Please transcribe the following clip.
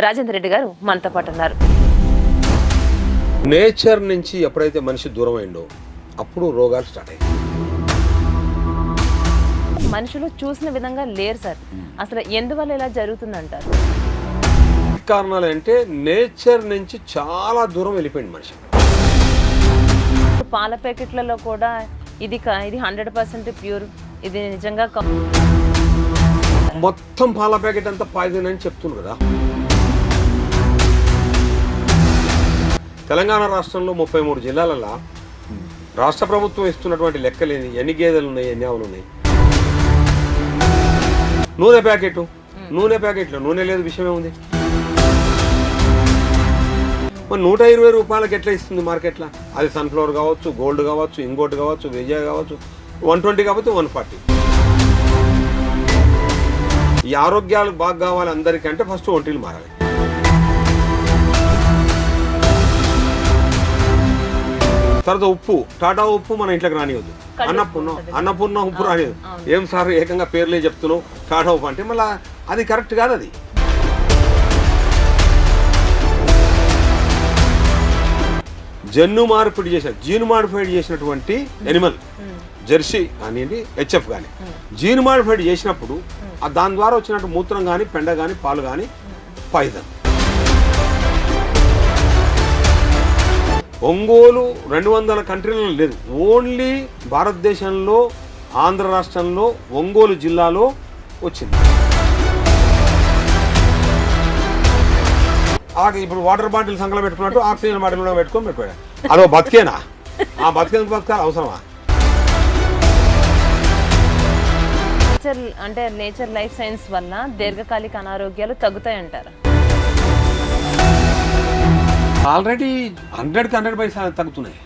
రాజేంద్ర రెడ్డి గారు మనతో పాటు ఉన్నారు. నేచర్ నుంచి ఎప్పుడైతే మనిషి దూరం అయిందో అప్పుడు రోగాలు స్టార్ట్ అయ్యాయి. మనుషులు చూసిన విధంగా లేరు సార్. అసలు ఎందువల్ల ఇలా జరుగుతుందంటారు? కారణాలు అంటే నేచర్ నుంచి చాలా దూరం వెళ్ళిపోయింది మనిషి. పాల ప్యాకెట్లలో కూడా ఇది 100% ప్యూర్, ఇది నిజంగా మొత్తం పాల ప్యాకెట్ అంతా పాయిజన్ అని చెప్తున్నారు కదా. తెలంగాణ రాష్ట్రంలో 33 జిల్లాలలో రాష్ట్ర ప్రభుత్వం ఇస్తున్నటువంటి లెక్కలేని ఎన్ని గేదెలు ఉన్నాయి, ఎన్ని ఆవులు ఉన్నాయి. నూనె ప్యాకెట్లు నూనె లేదు, విషయమే ఉంది. మరి 120 రూపాయలకి ఎట్లా ఇస్తుంది మార్కెట్లో? అది సన్ఫ్లవర్ కావచ్చు, గోల్డ్ కావచ్చు, ఇంకోటి కావచ్చు, విజయ్ కావచ్చు, 120 కాకపోతే 140. ఈ ఆరోగ్యాలు బాగా కావాలి అందరికంటే ఫస్ట్ ఒంటిలు మారాలి. తర్వాత ఉప్పు, టాటా ఉప్పు మన ఇంట్లోకి రానివద్దు. అన్నపూర్ణ ఉప్పు రానివద్దు. ఏం సార్ ఏకంగా పేర్లే చెప్తున్నావు టాటా ఉప్పు అంటే? మళ్ళీ అది కరెక్ట్ కాదు. అది జీను మాడిఫైడ్ చేసినటువంటి ఎనిమల్, జెర్సీ కానివ్వండి, హెచ్ఎఫ్ కానీ జీను మాడిఫైడ్ చేసినప్పుడు దాని ద్వారా వచ్చినట్టు మూత్రం కానీ, పెండ కానీ, పాలు కానీ పాయిజన్. ఒంగోలు 200 కంట్రీలలో లేదు, ఓన్లీ భారతదేశంలో ఆంధ్ర రాష్ట్రంలో ఒంగోలు జిల్లాలో వచ్చింది. ఇప్పుడు వాటర్ బాటిల్ సంకలం పెట్టుకున్నట్టు ఆక్సిజన్ బాటిల్ కూడా పెట్టుకోడు. అదో బతికేనా? ఆ బతికేందుకు బతకాలి, అవసరమా? అంటే నేచర్ లైఫ్ సైన్స్ వల్ల దీర్ఘకాలిక అనారోగ్యాలు తగ్గుతాయంటారు. ఆల్రెడీ 100% తగ్గుతున్నాయి.